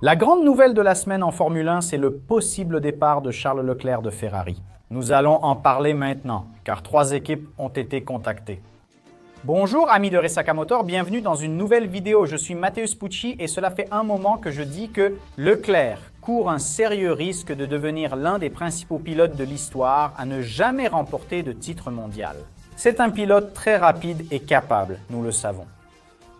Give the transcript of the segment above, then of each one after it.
La grande nouvelle de la semaine en Formule 1, c'est le possible départ de Charles Leclerc de Ferrari. Nous allons en parler maintenant, car 3 équipes ont été contactées. Bonjour amis de Resaca Motor, bienvenue dans une nouvelle vidéo. Je suis Mateusz Pucci et cela fait un moment que je dis que Leclerc court un sérieux risque de devenir l'un des principaux pilotes de l'histoire à ne jamais remporter de titre mondial. C'est un pilote très rapide et capable, nous le savons.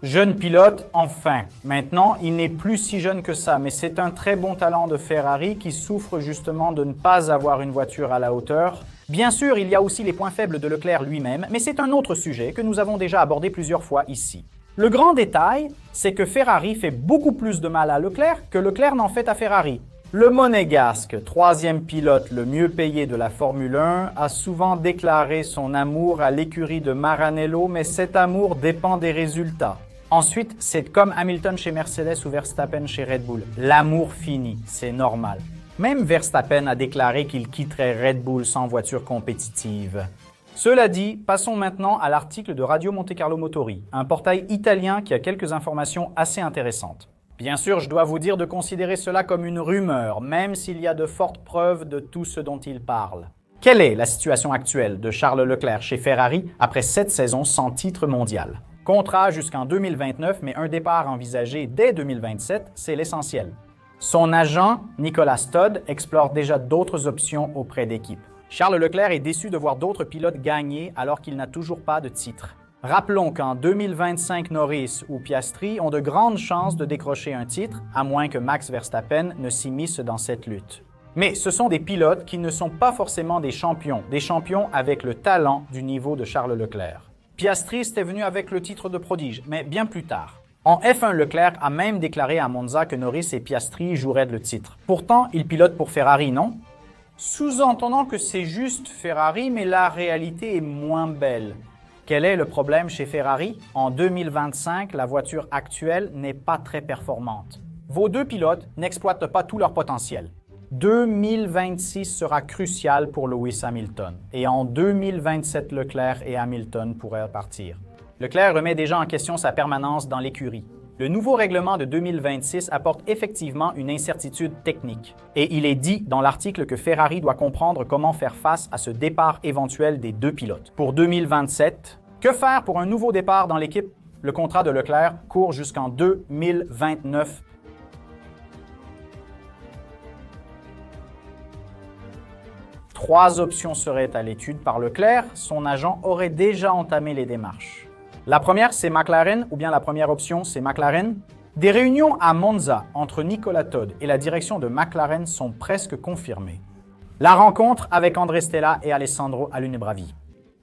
Jeune pilote, enfin. Maintenant, il n'est plus si jeune que ça, mais c'est un très bon talent de Ferrari qui souffre justement de ne pas avoir une voiture à la hauteur. Bien sûr, il y a aussi les points faibles de Leclerc lui-même, mais c'est un autre sujet que nous avons déjà abordé plusieurs fois ici. Le grand détail, c'est que Ferrari fait beaucoup plus de mal à Leclerc que Leclerc n'en fait à Ferrari. Le monégasque, 3e pilote le mieux payé de la Formule 1, a souvent déclaré son amour à l'écurie de Maranello, mais cet amour dépend des résultats. Ensuite, c'est comme Hamilton chez Mercedes ou Verstappen chez Red Bull. L'amour finit, c'est normal. Même Verstappen a déclaré qu'il quitterait Red Bull sans voiture compétitive. Cela dit, passons maintenant à l'article de Radio Monte Carlo Motori, un portail italien qui a quelques informations assez intéressantes. Bien sûr, je dois vous dire de considérer cela comme une rumeur, même s'il y a de fortes preuves de tout ce dont il parle. Quelle est la situation actuelle de Charles Leclerc chez Ferrari après 7 saisons sans titre mondial? Contrat jusqu'en 2029, mais un départ envisagé dès 2027, c'est l'essentiel. Son agent, Nicolas Todd, explore déjà d'autres options auprès d'équipes. Charles Leclerc est déçu de voir d'autres pilotes gagner alors qu'il n'a toujours pas de titre. Rappelons qu'en 2025, Norris ou Piastri ont de grandes chances de décrocher un titre, à moins que Max Verstappen ne s'immisce dans cette lutte. Mais ce sont des pilotes qui ne sont pas forcément des champions avec le talent du niveau de Charles Leclerc. Piastri était venu avec le titre de prodige, mais bien plus tard. En F1, Leclerc a même déclaré à Monza que Norris et Piastri joueraient le titre. Pourtant, il pilote pour Ferrari, non? Sous-entendant que c'est juste Ferrari, mais la réalité est moins belle. Quel est le problème chez Ferrari? En 2025, la voiture actuelle n'est pas très performante. Vos 2 pilotes n'exploitent pas tout leur potentiel. 2026 sera crucial pour Lewis Hamilton et en 2027, Leclerc et Hamilton pourraient partir. Leclerc remet déjà en question sa permanence dans l'écurie. Le nouveau règlement de 2026 apporte effectivement une incertitude technique et il est dit dans l'article que Ferrari doit comprendre comment faire face à ce départ éventuel des 2 pilotes. Pour 2027, que faire pour un nouveau départ dans l'équipe? Le contrat de Leclerc court jusqu'en 2029. Trois options seraient à l'étude par Leclerc. Son agent aurait déjà entamé les démarches. La première, c'est McLaren, ou bien la première option, c'est McLaren. Des réunions à Monza entre Nicolas Todd et la direction de McLaren sont presque confirmées. La rencontre avec André Stella et Alessandro Alunni-Bravi.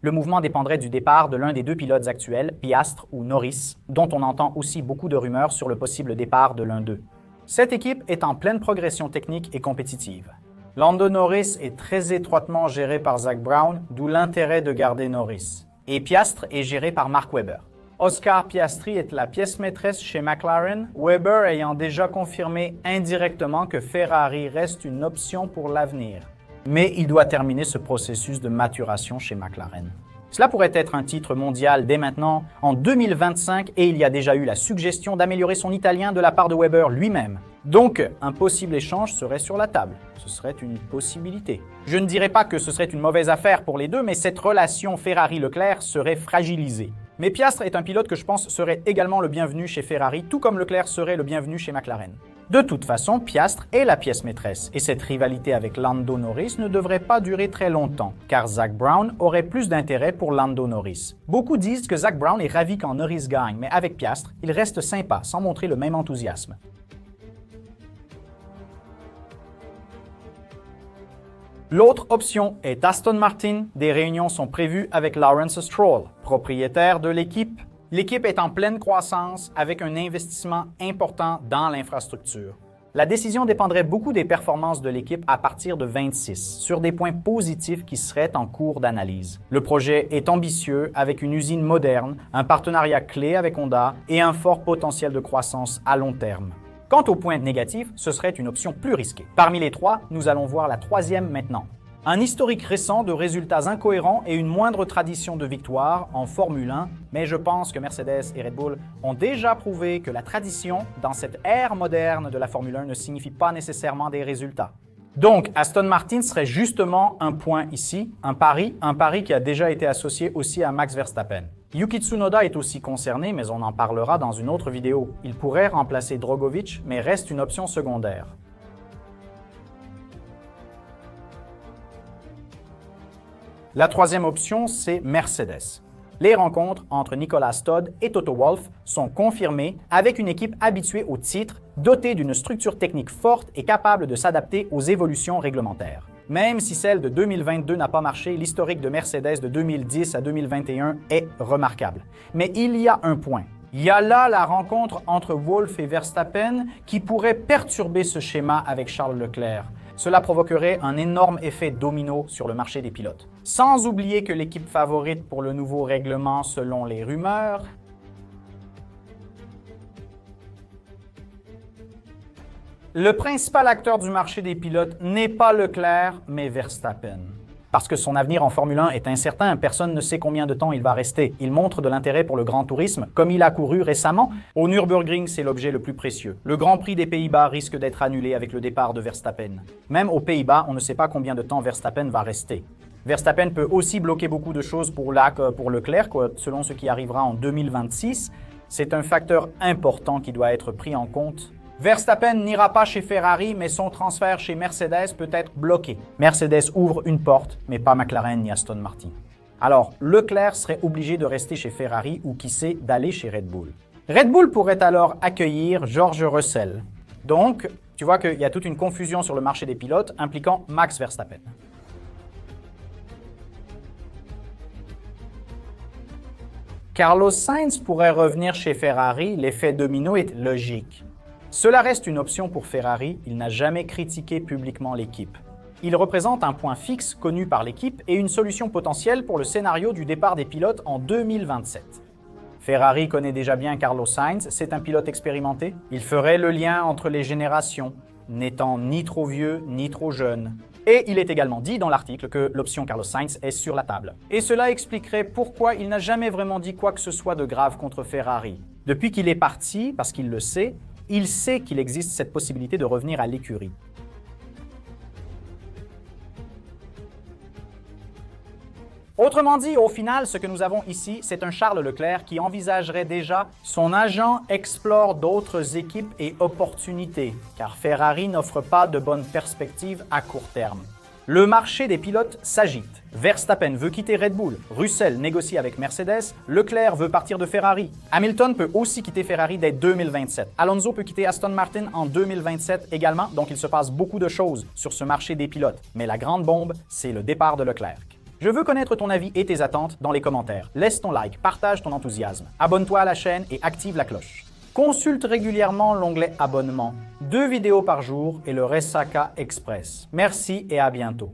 Le mouvement dépendrait du départ de l'un des 2 pilotes actuels, Piastri ou Norris, dont on entend aussi beaucoup de rumeurs sur le possible départ de l'un d'eux. Cette équipe est en pleine progression technique et compétitive. Lando Norris est très étroitement géré par Zak Brown, d'où l'intérêt de garder Norris. Et Piastri est géré par Mark Webber. Oscar Piastri est la pièce maîtresse chez McLaren, Webber ayant déjà confirmé indirectement que Ferrari reste une option pour l'avenir. Mais il doit terminer ce processus de maturation chez McLaren. Cela pourrait être un titre mondial dès maintenant, en 2025, et il y a déjà eu la suggestion d'améliorer son italien de la part de Webber lui-même. Donc, un possible échange serait sur la table. Ce serait une possibilité. Je ne dirais pas que ce serait une mauvaise affaire pour les 2, mais cette relation Ferrari-Leclerc serait fragilisée. Mais Piastri est un pilote que je pense serait également le bienvenu chez Ferrari, tout comme Leclerc serait le bienvenu chez McLaren. De toute façon, Piastri est la pièce maîtresse, et cette rivalité avec Lando Norris ne devrait pas durer très longtemps, car Zak Brown aurait plus d'intérêt pour Lando Norris. Beaucoup disent que Zak Brown est ravi quand Norris gagne, mais avec Piastri, il reste sympa, sans montrer le même enthousiasme. L'autre option est Aston Martin. Des réunions sont prévues avec Lawrence Stroll, propriétaire de l'équipe. L'équipe est en pleine croissance avec un investissement important dans l'infrastructure. La décision dépendrait beaucoup des performances de l'équipe à partir de 26, sur des points positifs qui seraient en cours d'analyse. Le projet est ambitieux avec une usine moderne, un partenariat clé avec Honda et un fort potentiel de croissance à long terme. Quant aux points négatifs, ce serait une option plus risquée. Parmi les 3, nous allons voir la 3e maintenant. Un historique récent de résultats incohérents et une moindre tradition de victoire en Formule 1, mais je pense que Mercedes et Red Bull ont déjà prouvé que la tradition, dans cette ère moderne de la Formule 1, ne signifie pas nécessairement des résultats. Donc, Aston Martin serait justement un point ici, un pari qui a déjà été associé aussi à Max Verstappen. Yuki Tsunoda est aussi concerné, mais on en parlera dans une autre vidéo. Il pourrait remplacer Drogovic, mais reste une option secondaire. La troisième option, c'est Mercedes. Les rencontres entre Nicolas Todt et Toto Wolff sont confirmées avec une équipe habituée au titre, dotée d'une structure technique forte et capable de s'adapter aux évolutions réglementaires. Même si celle de 2022 n'a pas marché, l'historique de Mercedes de 2010 à 2021 est remarquable. Mais il y a un point. Il y a là la rencontre entre Wolff et Verstappen qui pourrait perturber ce schéma avec Charles Leclerc. Cela provoquerait un énorme effet domino sur le marché des pilotes. Sans oublier que l'équipe favorite pour le nouveau règlement selon les rumeurs, le principal acteur du marché des pilotes n'est pas Leclerc, mais Verstappen. Parce que son avenir en Formule 1 est incertain, personne ne sait combien de temps il va rester. Il montre de l'intérêt pour le grand tourisme, comme il a couru récemment. Au Nürburgring, c'est l'objet le plus précieux. Le Grand Prix des Pays-Bas risque d'être annulé avec le départ de Verstappen. Même aux Pays-Bas, on ne sait pas combien de temps Verstappen va rester. Verstappen peut aussi bloquer beaucoup de choses pour Leclerc, selon ce qui arrivera en 2026. C'est un facteur important qui doit être pris en compte. Verstappen n'ira pas chez Ferrari, mais son transfert chez Mercedes peut être bloqué. Mercedes ouvre une porte, mais pas McLaren ni Aston Martin. Alors, Leclerc serait obligé de rester chez Ferrari ou qui sait d'aller chez Red Bull. Red Bull pourrait alors accueillir George Russell. Donc, tu vois qu'il y a toute une confusion sur le marché des pilotes impliquant Max Verstappen. Carlos Sainz pourrait revenir chez Ferrari, l'effet domino est logique. Cela reste une option pour Ferrari, il n'a jamais critiqué publiquement l'équipe. Il représente un point fixe connu par l'équipe et une solution potentielle pour le scénario du départ des pilotes en 2027. Ferrari connaît déjà bien Carlos Sainz, c'est un pilote expérimenté. Il ferait le lien entre les générations, n'étant ni trop vieux ni trop jeune. Et il est également dit dans l'article que l'option Carlos Sainz est sur la table. Et cela expliquerait pourquoi il n'a jamais vraiment dit quoi que ce soit de grave contre Ferrari. Depuis qu'il est parti, parce qu'il le sait, il sait qu'il existe cette possibilité de revenir à l'écurie. Autrement dit, au final, ce que nous avons ici, c'est un Charles Leclerc qui envisagerait déjà son agent explore d'autres équipes et opportunités, car Ferrari n'offre pas de bonnes perspectives à court terme. Le marché des pilotes s'agite. Verstappen veut quitter Red Bull, Russell négocie avec Mercedes, Leclerc veut partir de Ferrari. Hamilton peut aussi quitter Ferrari dès 2027. Alonso peut quitter Aston Martin en 2027 également, donc il se passe beaucoup de choses sur ce marché des pilotes. Mais la grande bombe, c'est le départ de Leclerc. Je veux connaître ton avis et tes attentes dans les commentaires. Laisse ton like, partage ton enthousiasme, abonne-toi à la chaîne et active la cloche. Consulte régulièrement l'onglet Abonnement, 2 vidéos par jour et le Resaka Express. Merci et à bientôt.